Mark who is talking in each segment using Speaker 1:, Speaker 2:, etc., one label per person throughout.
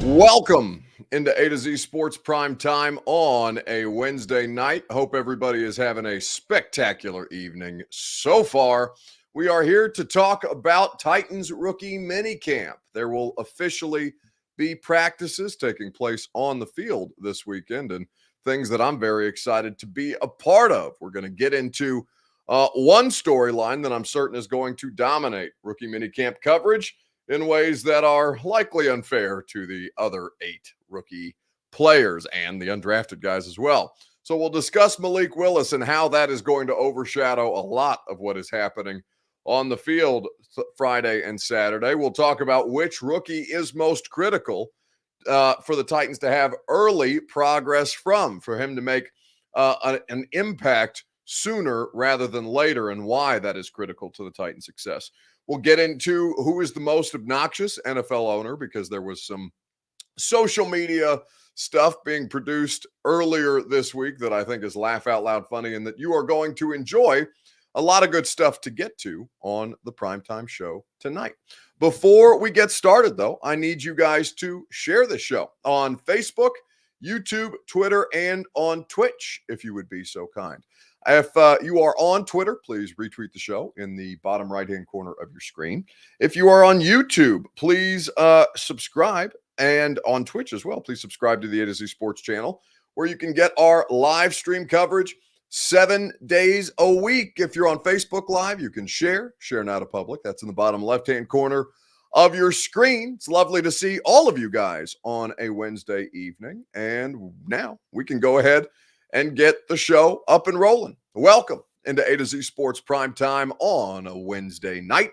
Speaker 1: Welcome into A to Z Sports Prime Time on a Wednesday night. Hope everybody is having a spectacular evening so far. We are here to talk about Titans rookie minicamp. There will officially be practices taking place on the field this weekend and things that I'm very excited to be a part of. We're going to get into one storyline that I'm certain is going to dominate rookie minicamp coverage in ways that are likely unfair to the other 8 rookie players and the undrafted guys as well. So we'll discuss Malik Willis and how that is going to overshadow a lot of what is happening on the field Friday and Saturday. We'll talk about which rookie is most critical for the Titans to have early progress from, for him to make an impact sooner rather than later, and why that is critical to the Titans' success. We'll get into who is the most obnoxious NFL owner, because there was some social media stuff being produced earlier this week that I think is laugh out loud funny, and that you are going to enjoy. A lot of good stuff to get to on the primetime show tonight. Before we get started, though, I need you guys to share the show on Facebook, YouTube, Twitter, and on Twitch, if you would be so kind. If you are on Twitter, please retweet the show in the bottom right-hand corner of your screen. If you are on YouTube, please subscribe. And on Twitch as well, please subscribe to the A to Z Sports channel, where you can get our live stream coverage 7 days a week. If you're on Facebook Live, you can share now to public. That's in the bottom left-hand corner of your screen. It's lovely to see all of you guys on a Wednesday evening. And now we can go ahead and get the show up and rolling. Welcome into A to Z Sports Prime Time on a Wednesday night.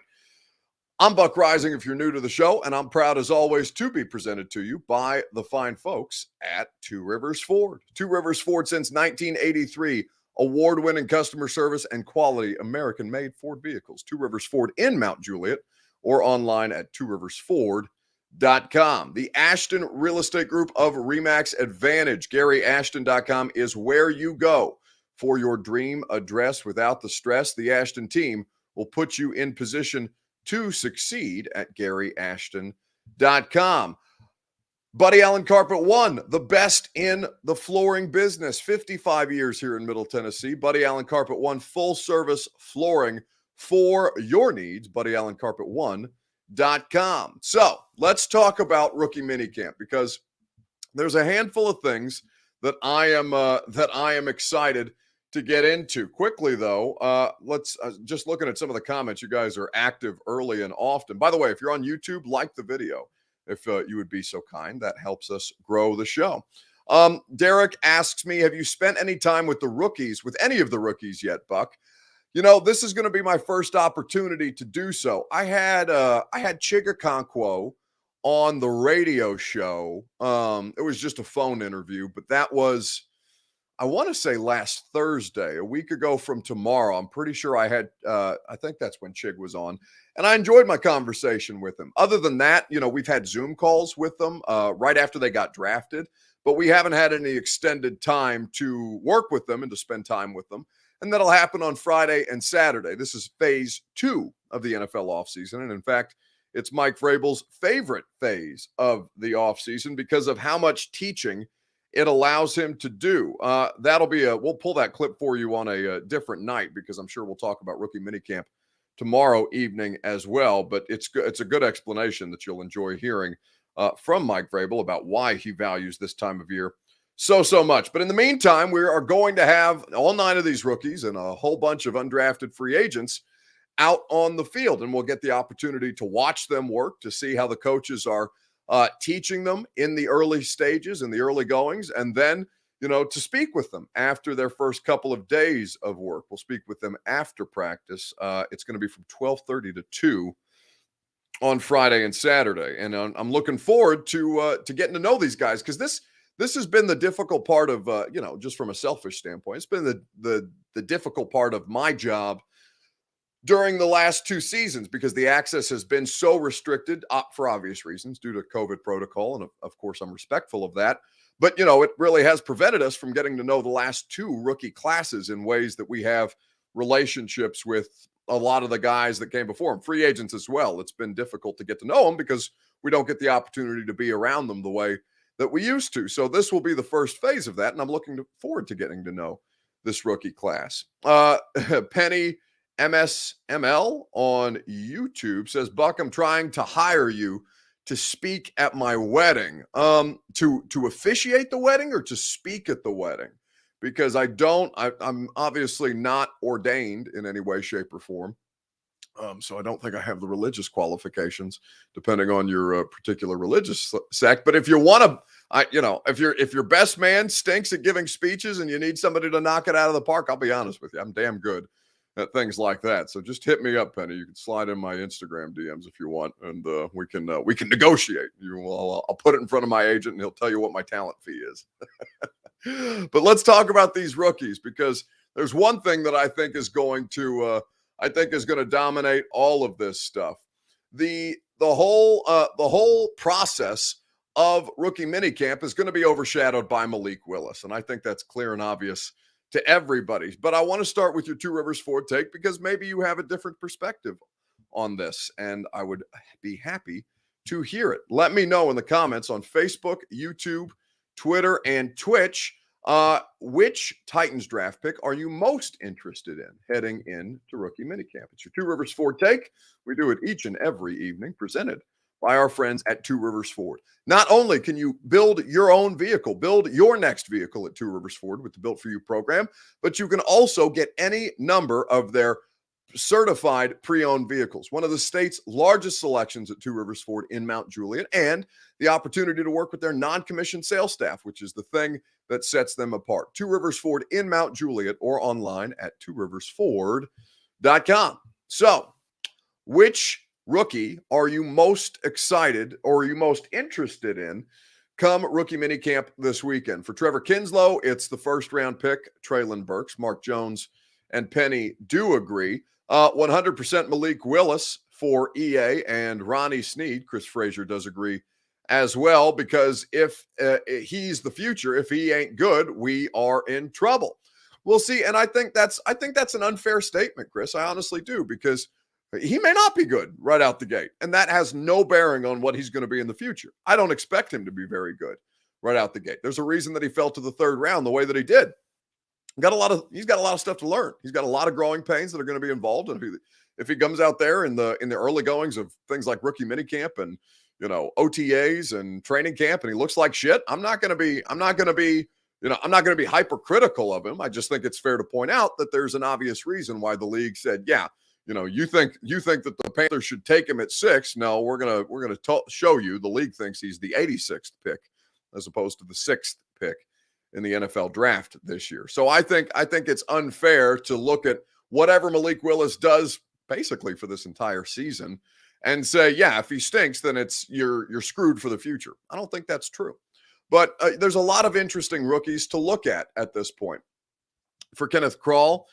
Speaker 1: I'm Buck Rising if you're new to the show, and I'm proud as always to be presented to you by the fine folks at Two Rivers Ford. Two Rivers Ford since 1983, award-winning customer service and quality American-made Ford vehicles. Two Rivers Ford in Mount Juliet, or online at tworiversford.com. The Ashton Real Estate Group of RE/MAX Advantage, GaryAshton.com, is where you go for your dream address without the stress. The Ashton team will put you in position to succeed at GaryAshton.com. Buddy Allen Carpet One, the best in the flooring business. 55 years here in Middle Tennessee. Buddy Allen Carpet One, full service flooring for your needs. BuddyAllenCarpet1.com. So let's talk about rookie minicamp, because there's a handful of things that I am excited to get into. Quickly, though, let's just looking at some of the comments. You guys are active early and often. By the way, if you're on YouTube, like the video if you would be so kind. That helps us grow the show. Derek asks me, have you spent any time with any of the rookies yet, Buck? You know, this is going to be my first opportunity to do so. I had Chigakonkwo on the radio show. It was just a phone interview, but that was, I want to say, last Thursday, a week ago from tomorrow. I'm pretty sure I think that's when Chig was on, and I enjoyed my conversation with him. Other than that, you know, we've had Zoom calls with them right after they got drafted, but we haven't had any extended time to work with them and to spend time with them. And that'll happen on Friday and Saturday. This is phase 2 of the NFL offseason. And in fact, it's Mike Vrabel's favorite phase of the offseason because of how much teaching it allows him to do. We'll pull that clip for you on a different night, because I'm sure we'll talk about rookie minicamp tomorrow evening as well. But it's a good explanation that you'll enjoy hearing from Mike Vrabel about why he values this time of year so much. But in the meantime, we are going to have all 9 of these rookies and a whole bunch of undrafted free agents out on the field, and we'll get the opportunity to watch them work, to see how the coaches are teaching them in the early stages and the early goings, and then, you know, to speak with them after their first couple of days of work. We'll speak with them after practice. It's going to be from 12:30 to 2 on Friday and Saturday, and I'm looking forward to getting to know these guys, because this has been the difficult part of, just from a selfish standpoint, it's been the difficult part of my job during the last 2 seasons, because the access has been so restricted for obvious reasons due to COVID protocol. And of course, I'm respectful of that. But, you know, it really has prevented us from getting to know the last 2 rookie classes in ways that we have relationships with a lot of the guys that came before them, free agents as well. It's been difficult to get to know them because we don't get the opportunity to be around them the way that we used to. So this will be the first phase of that, and I'm looking forward to getting to know this rookie class. Penny MSML on YouTube says, Buck, I'm trying to hire you to speak at my wedding. To officiate the wedding or to speak at the wedding? Because I'm obviously not ordained in any way, shape, or form. So I don't think I have the religious qualifications, depending on your particular religious sect. But if you want to, if your best man stinks at giving speeches and you need somebody to knock it out of the park, I'll be honest with you, I'm damn good at things like that. So just hit me up, Penny. You can slide in my Instagram DMs if you want, and we can negotiate. I'll put it in front of my agent, and he'll tell you what my talent fee is. But let's talk about these rookies, because there's one thing that I think is going to dominate all of this stuff. The whole process of rookie minicamp is going to be overshadowed by Malik Willis, and I think that's clear and obvious to everybody. But I want to start with your Two Rivers Ford take, because maybe you have a different perspective on this, and I would be happy to hear it. Let me know in the comments on Facebook, YouTube, Twitter, and Twitch. Which Titans draft pick are you most interested in heading into rookie minicamp? It's your Two Rivers Ford take. We do it each and every evening, presented by our friends at Two Rivers Ford. Not only can you build your own vehicle, build your next vehicle at Two Rivers Ford with the Built For You program, but you can also get any number of their certified pre-owned vehicles, one of the state's largest selections at Two Rivers Ford in Mount Juliet, and the opportunity to work with their non-commissioned sales staff, which is the thing that sets them apart. Two Rivers Ford in Mount Juliet, or online at tworiversford.com. So, which rookie are you most excited or are you most interested in come rookie minicamp this weekend? For Trevor Kinslow, it's the first-round pick, Treylon Burks. Mark Jones and Penny do agree. 100% Malik Willis for EA and Ronnie Snead. Chris Frazier does agree as well, because if he's the future, if he ain't good, we are in trouble. We'll see. And I think that's an unfair statement, Chris. I honestly do, because he may not be good right out the gate, and that has no bearing on what he's going to be in the future. I don't expect him to be very good right out the gate. There's a reason that he fell to the third round the way that he did. He's got a lot of stuff to learn. He's got a lot of growing pains that are going to be involved. And if he comes out there in the early goings of things like rookie minicamp and OTAs and training camp, and he looks like shit, I'm not going to be hypercritical of him. I just think it's fair to point out that there's an obvious reason why the league said, yeah, you think that the Panthers should take him at 6. No, we're gonna show you the league thinks he's the 86th pick as opposed to the 6th pick in the NFL draft this year. So I think it's unfair to look at whatever Malik Willis does basically for this entire season and say, yeah, if he stinks, then you're screwed for the future. I don't think that's true. But there's a lot of interesting rookies to look at this point. For Kenneth Krall,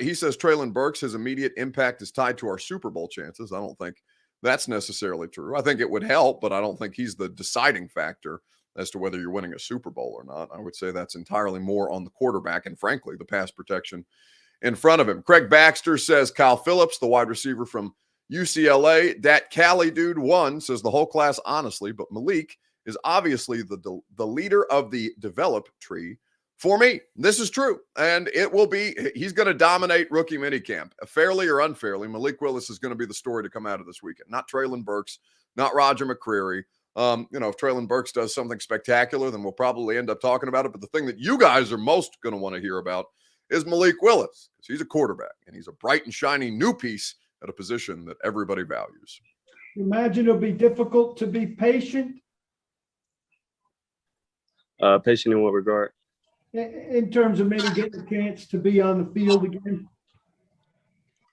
Speaker 1: he says Treylon Burks, his immediate impact is tied to our Super Bowl chances. I don't think that's necessarily true. I think it would help, but I don't think he's the deciding factor as to whether you're winning a Super Bowl or not. I would say that's entirely more on the quarterback and, frankly, the pass protection in front of him. Craig Baxter says Kyle Phillips, the wide receiver from UCLA. Dat Cali dude one says the whole class, honestly, but Malik is obviously the leader of the develop tree for me. This is true, and he's going to dominate rookie minicamp, fairly or unfairly. Malik Willis is going to be the story to come out of this weekend, not Treylon Burks, not Roger McCreary. If Treylon Burks does something spectacular, then we'll probably end up talking about it. But the thing that you guys are most going to want to hear about is Malik Willis, because he's a quarterback, and he's a bright and shiny new piece at a position that everybody values.
Speaker 2: Imagine it'll be difficult to be patient.
Speaker 3: Patient in what regard?
Speaker 2: In terms of maybe getting a chance to be on the field again.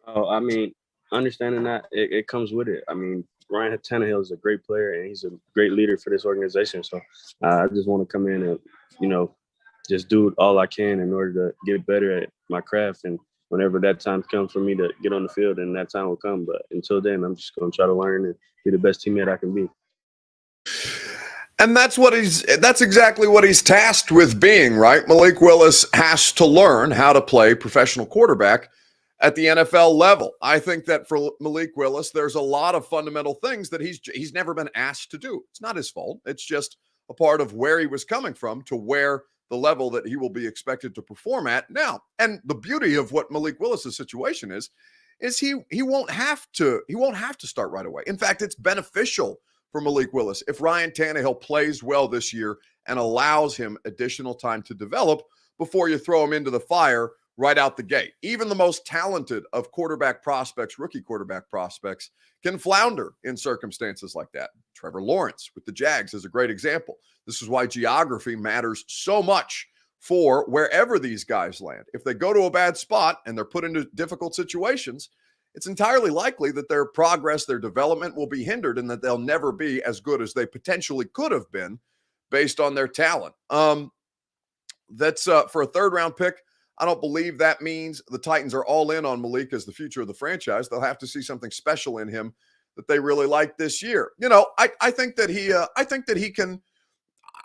Speaker 3: Oh, I mean, understanding that it comes with it. I mean, Ryan Tannehill is a great player, and he's a great leader for this organization. So I just want to come in and, just do all I can in order to get better at my craft. And whenever that time comes for me to get on the field, then that time will come. But until then, I'm just going to try to learn and be the best teammate I can be.
Speaker 1: And that's exactly what he's tasked with being, right? Malik Willis has to learn how to play professional quarterback at the NFL level. I think that for Malik Willis, there's a lot of fundamental things that he's never been asked to do. It's not his fault. It's just a part of where he was coming from to where the level that he will be expected to perform at now. And the beauty of what Malik Willis's situation is he won't have to start right away. In fact, it's beneficial for Malik Willis if Ryan Tannehill plays well this year and allows him additional time to develop before you throw him into the fire right out the gate. Even the most talented of quarterback prospects, rookie quarterback prospects, can flounder in circumstances like that. Trevor Lawrence with the Jags is a great example. This is why geography matters so much for wherever these guys land. If they go to a bad spot and they're put into difficult situations, it's entirely likely that their progress, their development will be hindered and that they'll never be as good as they potentially could have been based on their talent. That's for a third-round pick. I don't believe that means the Titans are all in on Malik as the future of the franchise. They'll have to see something special in him that they really like this year. You know, I think that he can.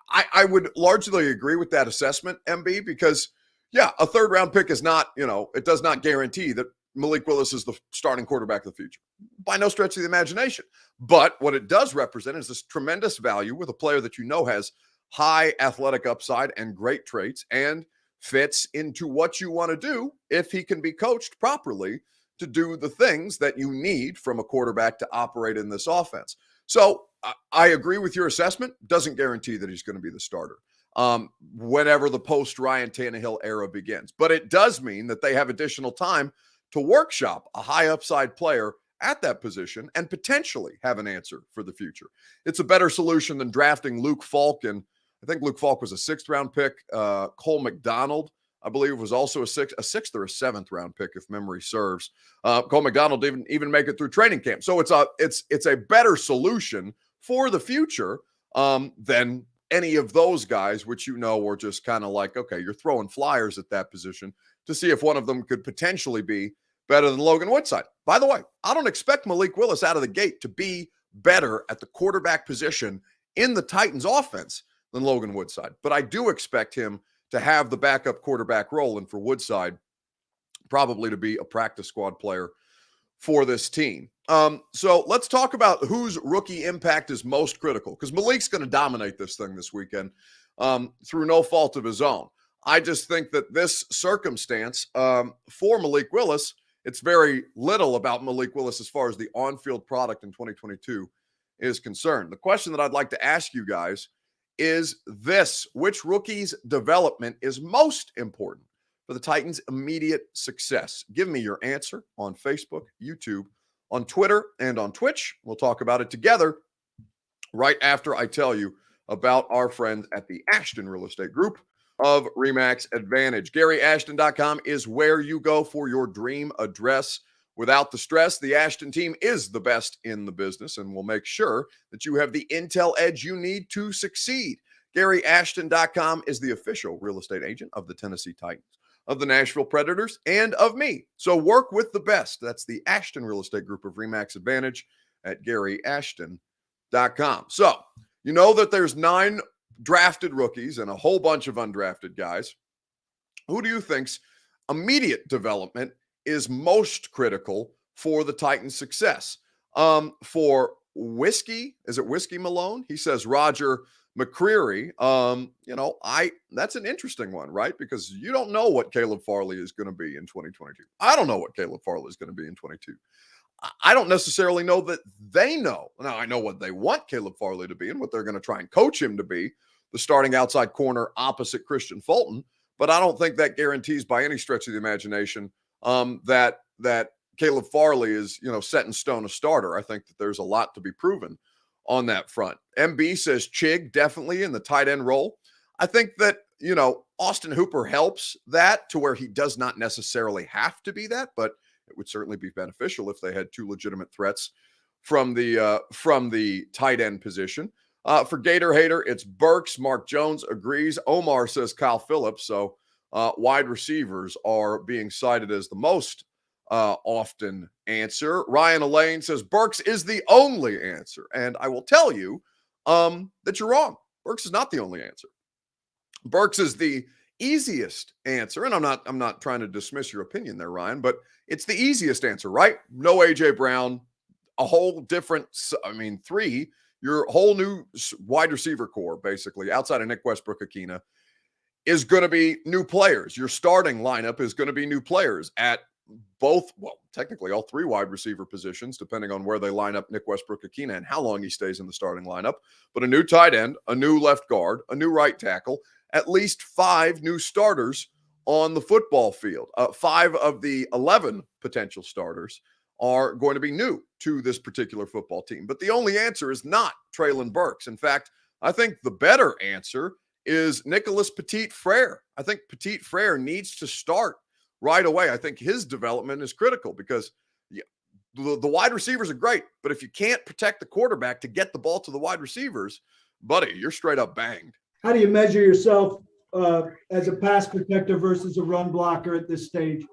Speaker 1: I would largely agree with that assessment, MB, because yeah, a third-round pick is not, it does not guarantee that Malik Willis is the starting quarterback of the future by no stretch of the imagination. But what it does represent is this tremendous value with a player that has high athletic upside and great traits and fits into what you want to do if he can be coached properly to do the things that you need from a quarterback to operate in this offense. So I agree with your assessment. Doesn't guarantee that he's going to be the starter whenever the post-Ryan Tannehill era begins. But it does mean that they have additional time to workshop a high upside player at that position and potentially have an answer for the future. It's a better solution than drafting Luke Falk, and I think Luke Falk was a 6th-round pick. Cole McDonald, I believe, was also a 6th or a 7th-round pick, if memory serves. Cole McDonald didn't even make it through training camp. So it's a better solution for the future than any of those guys, which were just kind of like, okay, you're throwing flyers at that position to see if one of them could potentially be better than Logan Woodside. By the way, I don't expect Malik Willis out of the gate to be better at the quarterback position in the Titans offense than Logan Woodside. But I do expect him to have the backup quarterback role, and for Woodside probably to be a practice squad player for this team. So let's talk about whose rookie impact is most critical, because Malik's going to dominate this thing this weekend through no fault of his own. I just think that this circumstance for Malik Willis, it's very little about Malik Willis as far as the on-field product in 2022 is concerned. The question that I'd like to ask you guys is this: which rookie's development is most important for the Titans' immediate success? Give me your answer on Facebook, YouTube, on Twitter, and on Twitch. We'll talk about it together right after I tell you about our friends at the Ashton Real Estate Group of RE/MAX Advantage. GaryAshton.com is where you go for your dream address without the stress. The Ashton team is the best in the business and will make sure that you have the intel edge you need to succeed. GaryAshton.com is the official real estate agent of the Tennessee Titans, of the Nashville Predators, and of me. So work with the best. That's the Ashton Real Estate Group of RE/MAX Advantage at GaryAshton.com. So you know that there's 9 drafted rookies and a whole bunch of undrafted guys. Who do you think's immediate development is most critical for the Titans' success? For Whiskey, is it Whiskey Malone? He says Roger McCreary. That's an interesting one, right? Because you don't know what Caleb Farley is going to be in 2022. I don't know what Caleb Farley is going to be in 22. I don't necessarily know that they know. Now, I know what they want Caleb Farley to be and what they're going to try and coach him to be, the starting outside corner opposite Christian Fulton. But I don't think that guarantees by any stretch of the imagination that Caleb Farley is, set in stone a starter. I think that there's a lot to be proven on that front. MB says Chig definitely in the tight end role. I think that, Austin Hooper helps that to where he does not necessarily have to be that, but it would certainly be beneficial if they had 2 legitimate threats from the tight end position. For Gator Hater, it's Burks. Mark Jones agrees. Omar says Kyle Phillips. So wide receivers are being cited as the most often answer. Ryan Elaine says Burks is the only answer. And I will tell you that you're wrong. Burks is not the only answer. Burks is the easiest answer, and I'm not trying to dismiss your opinion there, Ryan, but it's the easiest answer, right? No A.J. Brown, a whole different, your whole new wide receiver core, basically, outside of Nick Westbrook-Akina, is going to be new players. Your starting lineup is going to be new players at both, well, technically all three wide receiver positions, depending on where they line up Nick Westbrook-Akina and how long he stays in the starting lineup. But a new tight end, a new left guard, a new right tackle, at least 5 new starters on the football field. 5 of the 11 potential starters are going to be new to this particular football team. But the only answer is not Treylon Burks. In fact, I think the better answer is Nicholas Petit-Frere. I think Petit-Frere needs to start right away. I think his development is critical because the wide receivers are great, but if you can't protect the quarterback to get the ball to the wide receivers, buddy, you're straight up banged.
Speaker 2: How do you measure yourself as a pass protector versus a run blocker at this stage?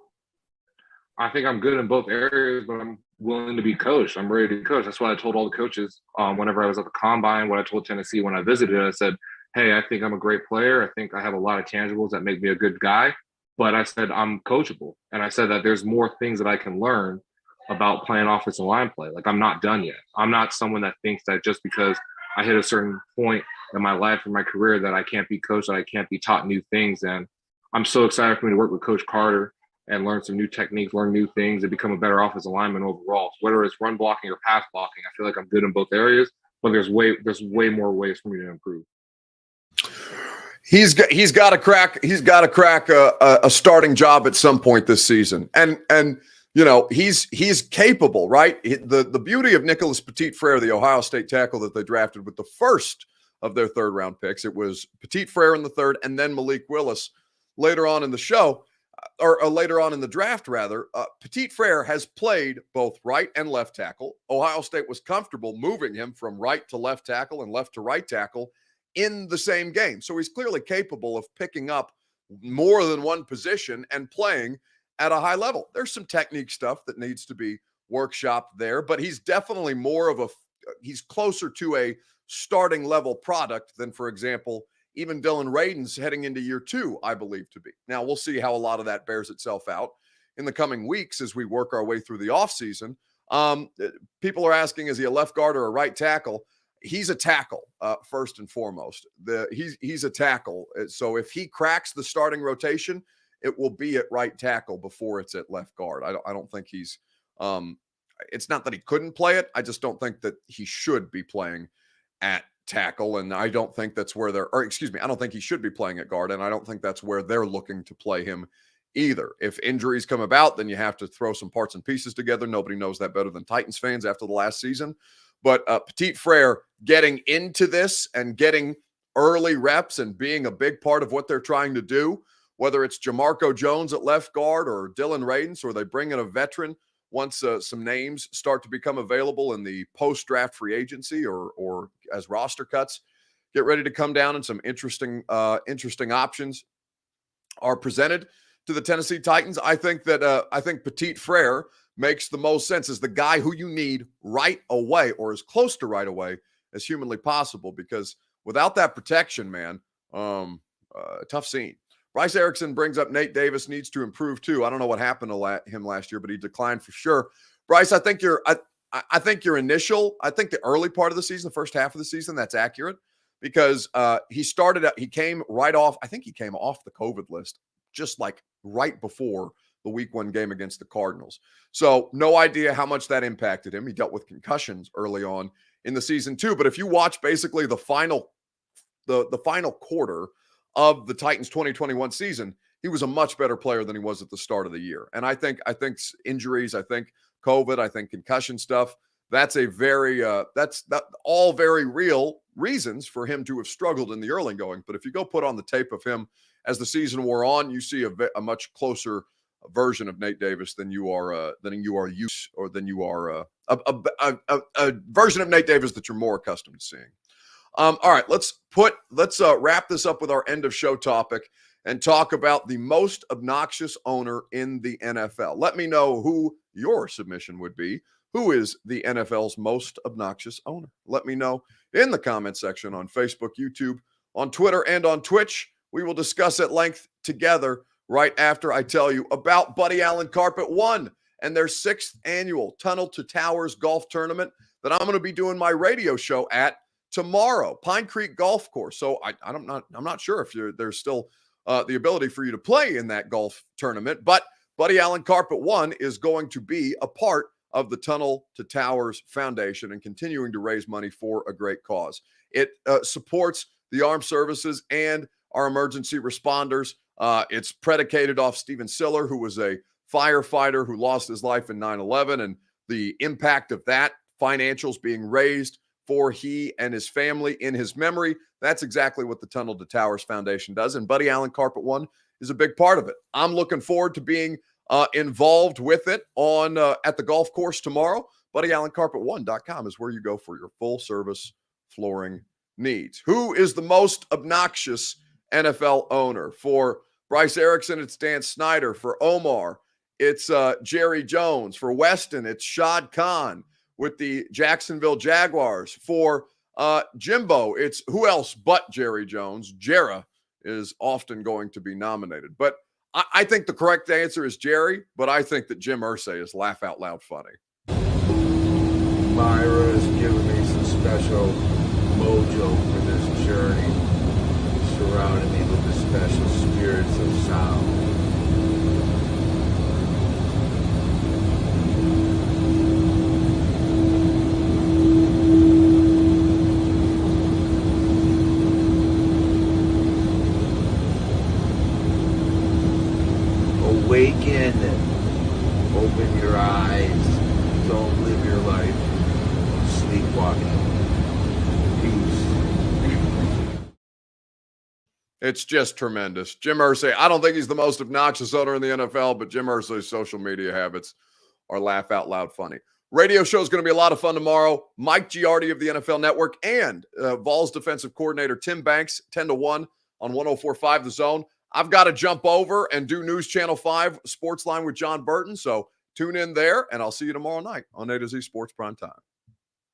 Speaker 4: I think I'm good in both areas, but I'm willing to be coached. I'm ready to coach. That's what I told all the coaches whenever I was at the combine, what I told Tennessee when I visited. I said, hey, I think I'm a great player. I think I have a lot of tangibles that make me a good guy. But I said I'm coachable. And I said that there's more things that I can learn about playing offensive line play. Like, I'm not done yet. I'm not someone that thinks that just because I hit a certain point in my life and my career that I can't be coached, that I can't be taught new things. And I'm so excited for me to work with Coach Carter and learn some new techniques, learn new things, and become a better offensive lineman overall. Whether it's run blocking or pass blocking, I feel like I'm good in both areas, but there's way more ways for me to improve.
Speaker 1: He's got to crack a starting job at some point this season, and you know he's capable, right? The beauty of Nicholas Petit-Frere, the Ohio State tackle that they drafted with the first of their third round picks, it was Petit-Frere in the third, and then Malik Willis later on in the show, or later on in the draft rather. Petit-Frere has played both right and left tackle. Ohio State was comfortable moving him from right to left tackle and left to right tackle in the same game. So he's clearly capable of picking up more than one position and playing at a high level. There's some technique stuff that needs to be workshopped there, but he's definitely he's closer to a starting level product than, for example, even Dylan Radin's heading into year 2, I believe to be. Now, we'll see how a lot of that bears itself out in the coming weeks as we work our way through the offseason. People are asking, is he a left guard or a right tackle? He's a tackle, first and foremost. He's a tackle. So if he cracks the starting rotation, it will be at right tackle before it's at left guard. I don't think he's it's not that he couldn't play it. I just don't think that he should be playing at tackle. And I don't think that's where I don't think he should be playing at guard. And I don't think that's where they're looking to play him either. If injuries come about, then you have to throw some parts and pieces together. Nobody knows that better than Titans fans after the last season. But Petit-Frere getting into this and getting early reps and being a big part of what they're trying to do, whether it's Jamarco Jones at left guard or Dylan Radin, or they bring in a veteran once some names start to become available in the post-draft free agency or as roster cuts get ready to come down and some interesting options are presented to the Tennessee Titans. I think Petit-Frere makes the most sense as the guy who you need right away or as close to right away as humanly possible, because without that protection, man, tough scene. Bryce Erickson brings up Nate Davis needs to improve too. I don't know what happened to him last year, but he declined for sure. Bryce, I think I think the early part of the season, the first half of the season, that's accurate because he came off the COVID list just like right before the week 1 game against the Cardinals. So no idea how much that impacted him. He dealt with concussions early on in the season too. But if you watch basically the final quarter of the Titans 2021 season, he was a much better player than he was at the start of the year. And I think injuries, I think COVID, I think concussion stuff, that's all very real reasons for him to have struggled in the early going. But if you go put on the tape of him as the season wore on, you see a much closer version of Nate Davis than you are a version of Nate Davis that you're more accustomed to seeing. All right, let's wrap this up with our end of show topic and talk about the most obnoxious owner in the NFL. Let me know who your submission would be. Who is the NFL's most obnoxious owner? Let me know in the comment section on Facebook, YouTube, on Twitter, and on Twitch. We will discuss at length together right after I tell you about Buddy Allen Carpet One and their 6th annual Tunnel to Towers golf tournament that I'm going to be doing my radio show at tomorrow, Pine Creek Golf Course. So I'm not sure if there's still the ability for you to play in that golf tournament, but Buddy Allen Carpet One is going to be a part of the Tunnel to Towers Foundation and continuing to raise money for a great cause. It supports the armed services and our emergency responders. It's predicated off Stephen Siller, who was a firefighter who lost his life in 9/11, and the impact of that, financials being raised for he and his family in his memory. That's exactly what the Tunnel to Towers Foundation does, and Buddy Allen Carpet One is a big part of it. I'm looking forward to being involved with it on at the golf course tomorrow. BuddyAllenCarpet1.com is where you go for your full service flooring needs. Who is the most obnoxious NFL owner? For Bryce Erickson, it's Dan Snyder. For Omar, it's Jerry Jones. For Weston, it's Shad Khan with the Jacksonville Jaguars. For Jimbo, it's who else but Jerry Jones? Jera is often going to be nominated. But I think the correct answer is Jerry, but I think that Jim Irsay is laugh out loud funny.
Speaker 5: Myra has given me some special mojo for this journey, surrounding me with the special spirits of sound. Awaken, open your eyes, don't live your life sleepwalking. Peace.
Speaker 1: It's just tremendous. Jim Irsay, I don't think he's the most obnoxious owner in the NFL, but Jim Irsay's social media habits are laugh out loud funny. Radio show is going to be a lot of fun tomorrow. Mike Giardi of the NFL Network and Vols defensive coordinator Tim Banks, 10-1 on 104.5 The Zone. I've got to jump over and do News Channel 5 Sportsline with John Burton. So tune in there, and I'll see you tomorrow night on A to Z Sports Prime Time.